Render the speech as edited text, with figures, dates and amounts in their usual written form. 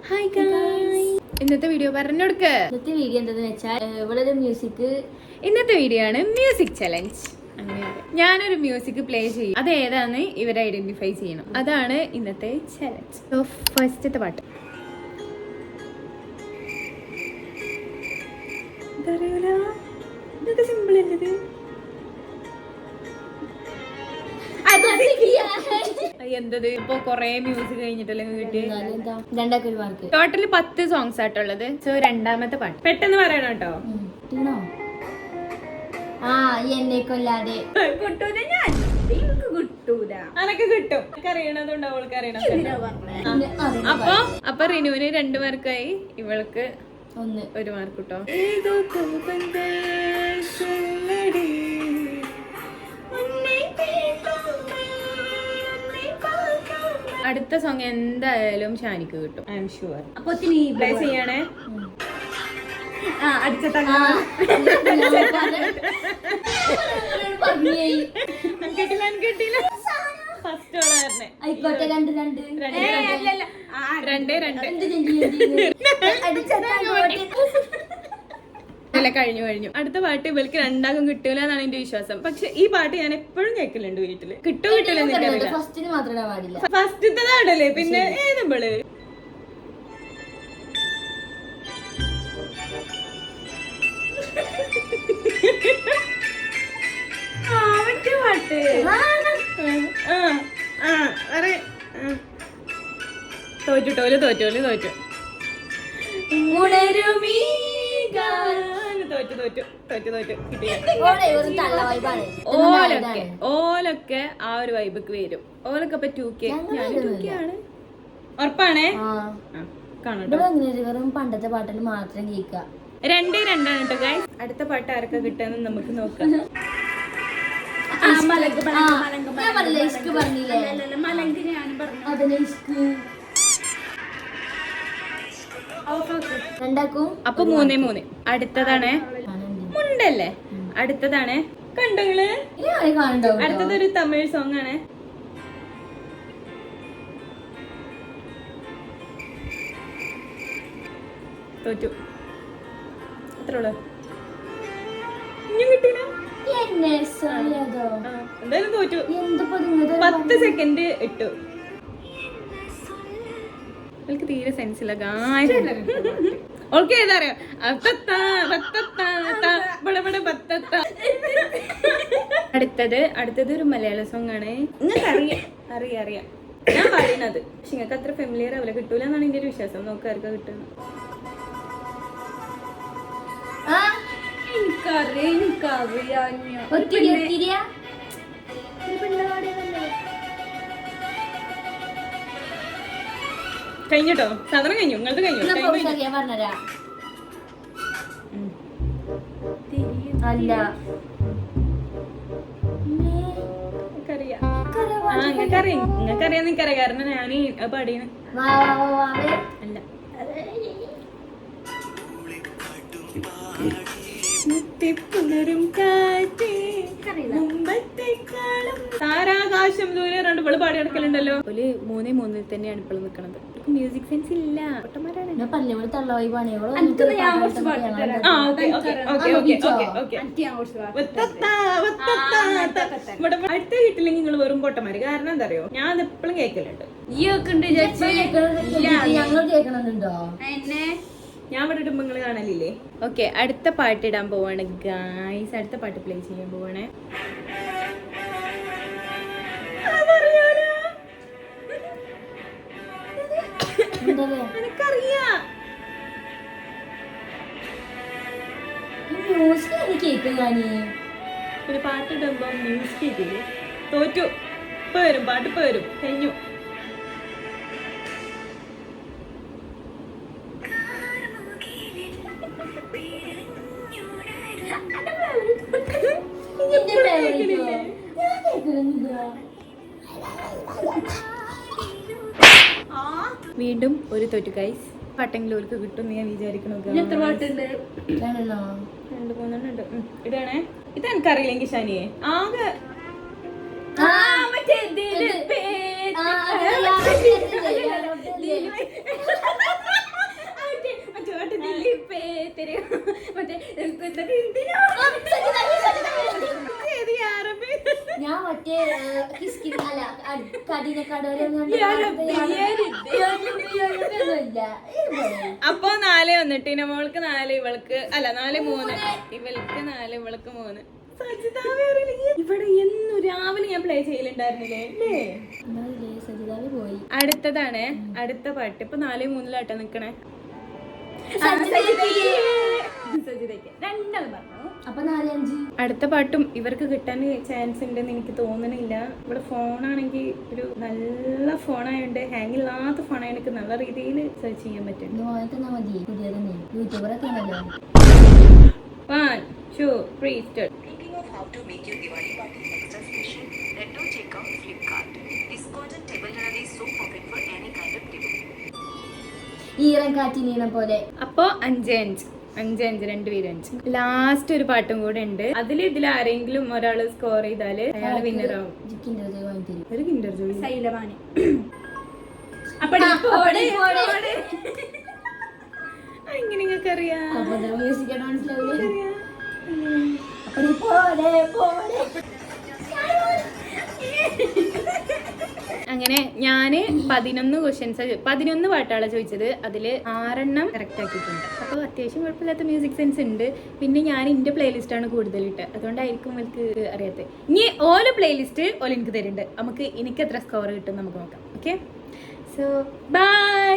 Hi guys, ഇന്നത്തെ video പറഞ്ഞുകൊടുക്ക. ഇന്നത്തെ video എന്താന്ന് വെച്ചാൽ ഇന്നത്തെ വീഡിയോ ആണ് മ്യൂസിക് ചലഞ്ച്. ഞാനൊരു മ്യൂസിക് പ്ലേ ചെയ്യും, അത് ഏതാന്ന് ഇവരെ ഐഡന്റിഫൈ ചെയ്യണം. അതാണ് ഇന്നത്തെ ചലഞ്ച്. സോ ഫസ്റ്റത്തെ പാട്ട് സിമ്പിൾ അല്ലത്. എന്തത് ഇപ്പൊ കൊറേ മ്യൂസിക് കഴിഞ്ഞിട്ടല്ലേ കിട്ടിയ ടോട്ടല് 10 സോങ്സ് ആയിട്ടുള്ളത്. സോ രണ്ടാമത്തെ പാട്ട് പെട്ടെന്ന് പറയണം കേട്ടോ. എന്നെ കൊല്ലാതെ കിട്ടൂല, ഞാൻ കിട്ടൂല, അനക്ക് കിട്ടും. അറിയണതുണ്ട്, അവൾക്ക് അറിയണം. അപ്പൊ റിനുവിന് 2 മാർക്കായി, ഇവൾക്ക് 1 മാർക്ക് കിട്ടോ. അടുത്ത സോങ് എന്തായാലും ഷാനിക്ക് കിട്ടും, ഐ എം ഷുവർ. അപ്പൊ പ്ലേ ചെയ്യണേ. ഫസ്റ്റ് ആയിക്കോട്ടെ. 2 അല്ല, കഴിഞ്ഞു. അടുത്ത പാട്ട് ഇവൾക്ക് 2 കിട്ടൂല എന്നാണ് എന്റെ വിശ്വാസം. പക്ഷെ ഈ പാട്ട് ഞാൻ എപ്പോഴും കേൾക്കലുണ്ട് വീട്ടില്. കിട്ടില്ല ഫസ്റ്റത്തേതാണല്ലേ, പിന്നെ ഏതുമ്പള് പാട്ട് തോറ്റു ഓലൊക്കെ ആ ഒരു വൈബിക്ക് വരും. ഓലൊക്കെ ഇപ്പൊ 2K, ഞാൻ 2K ആണ്. ഉറപ്പാണേ? വെറും പണ്ടത്തെ പാട്ടിൽ മാത്രം കേൾക്കുക. 2-2 ആണ് കേട്ടോ ഗൈസ്. അടുത്ത പാട്ട് ആർക്കാ കിട്ടാന്ന് നമുക്ക് നോക്കാം. അപ്പൊ 3-3. അടുത്തതാണ് മുണ്ടല്ലേ, അടുത്തതാണ് കണ്ടങ്ങള്. അടുത്തതൊരു തമിഴ് സോങ് ആണ്. തോറ്റു, അത്രേ ഉള്ളു. ഇനി കിട്ടൂല, എന്തായാലും തോറ്റു. 10 സെക്കൻഡ് ഇട്ടു. എനിക്ക് തീരെ സെൻസ് ഇല്ല. ഓൾക്ക് ഏതാ അറിയാം? അടുത്തത് ഒരു മലയാള സോങ് ആണ്. നിങ്ങൾക്ക് അറിയാം ഞാൻ പറയുന്നത്, പക്ഷെ നിങ്ങൾക്ക് അത്ര ഫെമിലിയർ ആവില്ല. കിട്ടൂല എന്നാണ് എന്റെ ഒരു വിശ്വാസം. നോക്കാർക്കാ കിട്ടുന്നത്. കഴിഞ്ഞോ? സാധനം കഴിഞ്ഞു, നിങ്ങളത് കഴിഞ്ഞു. നിങ്ങൾക്കറിയാം, നിനക്കറിയാം, കാരണം ഞാൻ പാടിയാണ്. അല്ല, താരാകാശം ദൂരെ 2 ഇവള് പാടി നടക്കലുണ്ടല്ലോ. 3-3 തന്നെയാണ് ഇപ്പോൾ നിൽക്കണത്. മ്യൂസിക് സെൻസ് ഇല്ല, പൊട്ടന്മാരാണ്. അടുത്ത വീട്ടിലെങ്കിൽ നിങ്ങൾ വെറും പൊട്ടന്മാര്. കാരണം എന്താ അറിയോ, ഞാൻ അത് എപ്പോഴും കേൾക്കലുണ്ട്. ഞാൻ ഇവിടെ ഇടുമ്പോ നിങ്ങൾ കാണലില്ലേ? ഓക്കെ, അടുത്ത പാട്ട് ഇടാൻ പോവാണ് ഗായ്സ്. അടുത്ത പാട്ട് പ്ലേ ചെയ്യാൻ പോവാണ്. എനിക്കറിയാം, ഒരു പാട്ട് ഇടുമ്പോ മ്യൂസിക് കേൾക്കില്ലേ? തോറ്റു. ഇപ്പൊ വരും പാട്ട്, ഇപ്പൊ വരും. കഴിഞ്ഞു. വീണ്ടും ഒരു തോറ്റു ഗൈസ്. പാട്ടെങ്കിലും അവർക്ക് കിട്ടും ഞാൻ വിചാരിക്കണോ. 2-3 ഇടണേ. ഇത് എനിക്കറിയില്ലെങ്കിൽ ഷാനിയെ ആകെ ഞാൻ മറ്റേ അല്ല കഠിനക്കടൊന്നുമില്ല. അപ്പൊ 4 വന്നിട്ട് ഇന മോൾക്ക് 4 ഇവൾക്ക് അല്ല 4 3 ഇവൾക്ക് 4 ഇവൾക്ക് 3. ഇവിടെ എന്നും രാവിലെ ഞാൻ പ്ലേ ചെയ്യലുണ്ടായിരുന്നില്ലേ അല്ലേ? സജിതാവ് പോയി. അടുത്തതാണ് അടുത്ത പാട്ട്. ഇപ്പൊ 4-3 നിക്കണേ. സജിതയ്ക്ക് 2 പറഞ്ഞു. അപ്പൊ 4-5. അടുത്ത പാട്ടും ഇവർക്ക് കിട്ടാൻ ചാൻസ് ഉണ്ടെന്ന് എനിക്ക് തോന്നണില്ല. ഇവിടെ ഫോണാണെങ്കിൽ ഒരു നല്ല ഫോണായോണ്ട് ഹാങ് ഇല്ലാത്ത ഫോണായോണ്ട് എനിക്ക് നല്ല രീതിയിൽ സെർച്ച് ചെയ്യാൻ പറ്റും. മതി പുതിയതന്നെ യൂട്യൂബറൊക്കെ ആണല്ലോ. 1 2 3 start. Thinking of how to make your Diwali party extra special? Then do check out Flipkart. This cotton table runner is so perfect for any kind of table. ഈറൻ കാറ്റിനീണം പോലെ. അപ്പൊ 5-5 2 ലാസ്റ്റ് ഒരു പാട്ടും കൂടെ ഉണ്ട്. ഇതിൽ ആരെങ്കിലും ഒരാള് സ്കോർ ചെയ്താല് അയാള് വിന്നർ ആവും. ഒരു കിൻഡർ ജോയ് ശൈലവാണി. എങ്ങനെ നിങ്ങൾക്ക് അറിയാം? മ്യൂസിക് മനസ്സിലാവില്ലേ? അങ്ങനെ ഞാന് 11 പാട്ടാളെ ചോദിച്ചത്. അതില് 6 കറക്റ്റ് ആക്കിയിട്ടുണ്ട്. അപ്പൊ അത്യാവശ്യം കുഴപ്പമില്ലാത്ത മ്യൂസിക് സെൻസ് ഉണ്ട്. പിന്നെ ഞാൻ എന്റെ പ്ലേലിസ്റ്റ് ആണ് കൂടുതൽ ഇട്ട്, അതുകൊണ്ടായിരിക്കും എനിക്ക് അറിയാത്തത്. ഇനി ഓരോ പ്ലേലിസ്റ്റ് എനിക്ക് തരുന്നുണ്ട്. എനിക്ക് എത്ര സ്കോർ കിട്ടും നമുക്ക് നോക്കാം. Okay, so by.